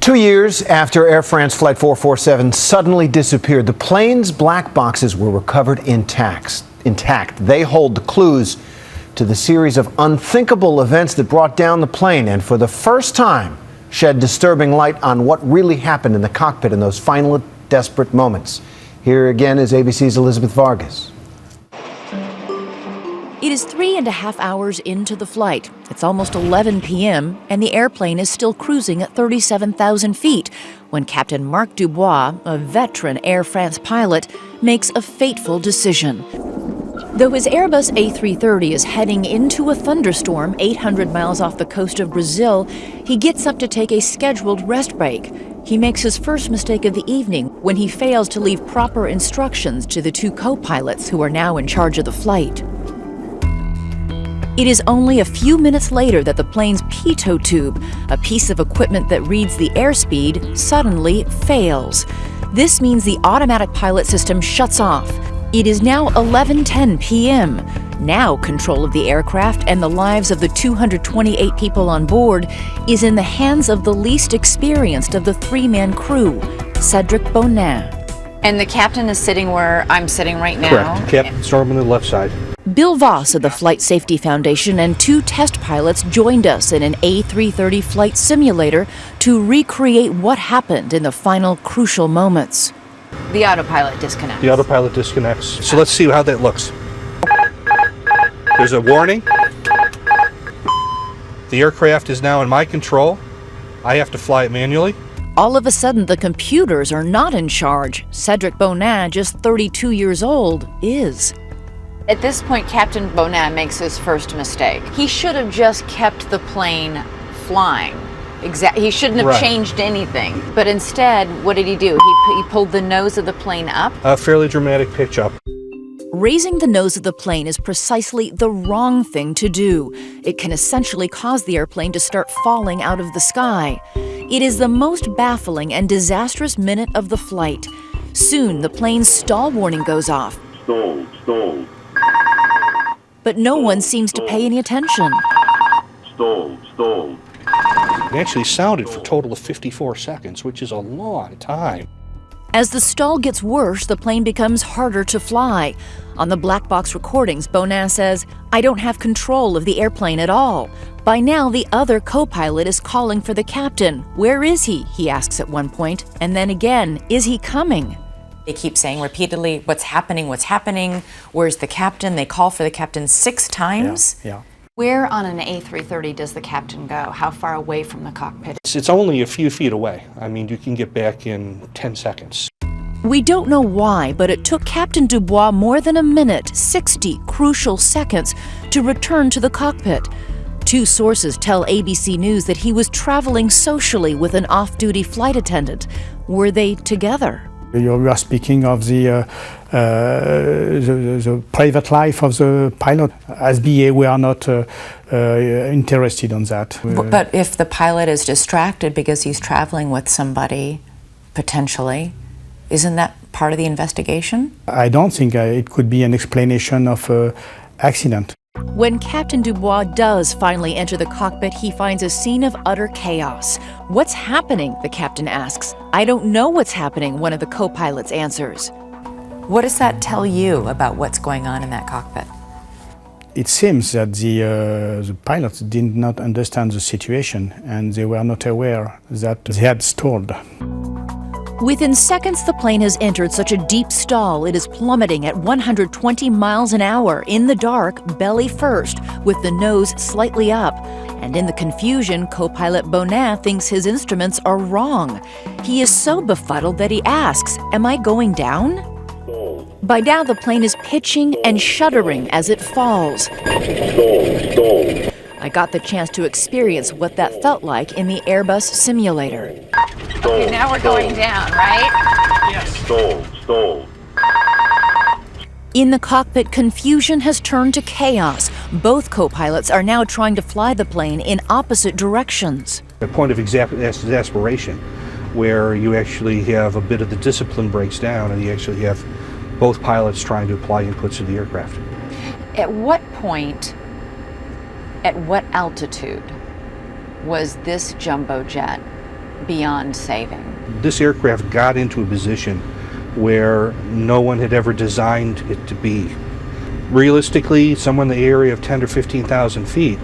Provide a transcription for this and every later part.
2 years after Air France Flight 447 suddenly disappeared, the plane's black boxes were recovered intact. They hold the clues to the series of unthinkable events that brought down the plane and for the first time shed disturbing light on what really happened in the cockpit in those final desperate moments. Here again is ABC's Elizabeth Vargas. It is 3.5 hours into the flight. It's almost 11 p.m., and the airplane is still cruising at 37,000 feet when Captain Marc Dubois, a veteran Air France pilot, makes a fateful decision. Though his Airbus A330 is heading into a thunderstorm 800 miles off the coast of Brazil, he gets up to take a scheduled rest break. He makes his first mistake of the evening when he fails to leave proper instructions to the two co-pilots who are now in charge of the flight. It is only a few minutes later that the plane's pitot tube, a piece of equipment that reads the airspeed, suddenly fails. This means the automatic pilot system shuts off. It is now 11:10 p.m. Now control of the aircraft and the lives of the 228 people on board is in the hands of the least experienced of the three-man crew, Cedric Bonin. And the captain is sitting where I'm sitting right now? Correct. Captain Storm on the left side. Bill Voss of the Flight Safety Foundation and two test pilots joined us in an A330 flight simulator to recreate what happened in the final crucial moments. The autopilot disconnects. The autopilot disconnects. So let's see how that looks. There's a warning. The aircraft is now in my control. I have to fly it manually. All of a sudden, the computers are not in charge. Cedric Bonin, just 32 years old, is. At this point, Captain Bonin makes his first mistake. He should have just kept the plane flying. He shouldn't have changed anything. But instead, what did he do? He pulled the nose of the plane up? A fairly dramatic pitch up. Raising the nose of the plane is precisely the wrong thing to do. It can essentially cause the airplane to start falling out of the sky. It is the most baffling and disastrous minute of the flight. Soon, the plane's stall warning goes off. Stalled. But no one seems to pay any attention. Stalled. It actually sounded for a total of 54 seconds, which is a long time. As the stall gets worse, the plane becomes harder to fly. On the black box recordings, Bonin says, "I don't have control of the airplane at all." By now, the other co-pilot is calling for the captain. "Where is he?" he asks at one point. And then again, "Is he coming?" They keep saying repeatedly, what's happening? Where's the captain? They call for the captain 6 times. Yeah. Where on an A330 does the captain go? How far away from the cockpit? It's only a few feet away. I mean, you can get back in 10 seconds. We don't know why, but it took Captain Dubois more than a minute, 60 crucial seconds, to return to the cockpit. Two sources tell ABC News that he was traveling socially with an off-duty flight attendant. Were they together? You are speaking of the private life of the pilot. As BA, we are not interested in that. But if the pilot is distracted because he's traveling with somebody, potentially, isn't that part of the investigation? I don't think it could be an explanation of accident. When Captain Dubois does finally enter the cockpit, he finds a scene of utter chaos. "What's happening?" the captain asks. "I don't know what's happening," one of the co-pilots answers. What does that tell you about what's going on in that cockpit? It seems that the pilots did not understand the situation and they were not aware that they had stalled. Within seconds, the plane has entered such a deep stall it is plummeting at 120 miles an hour in the dark, belly first, with the nose slightly up. And in the confusion, co-pilot Bonin thinks his instruments are wrong. He is so befuddled that he asks, "Am I going down?" By now, the plane is pitching and shuddering as it falls. I got the chance to experience what that felt like in the Airbus simulator. Okay, now we're going down, right? Yes. Stalled. In the cockpit, confusion has turned to chaos. Both co-pilots are now trying to fly the plane in opposite directions. A point of exasperation where you actually have a bit of the discipline breaks down and you actually have both pilots trying to apply inputs to the aircraft. At what point, at what altitude was this jumbo jet beyond saving. This aircraft got into a position where no one had ever designed it to be. Realistically, somewhere in the area of 10 or 15,000 feet,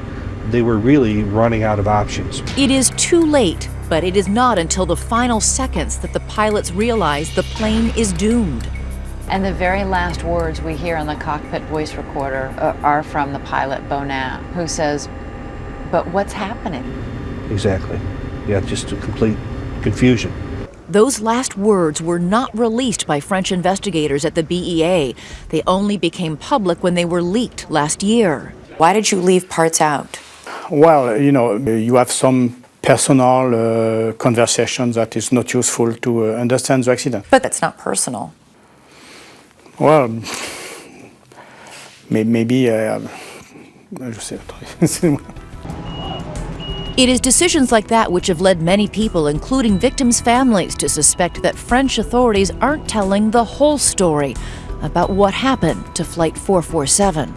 they were really running out of options. It is too late, but it is not until the final seconds that the pilots realize the plane is doomed. And the very last words we hear on the cockpit voice recorder are from the pilot Bonin, who says, "But what's happening?" Exactly. Yeah, just a complete confusion. Those last words were not released by French investigators at the BEA. They only became public when they were leaked last year. Why did you leave parts out? Well, you have some personal conversations that is not useful to understand the accident. But that's not personal. Well, maybe. Je sais pas. It is decisions like that which have led many people, including victims' families, to suspect that French authorities aren't telling the whole story about what happened to Flight 447.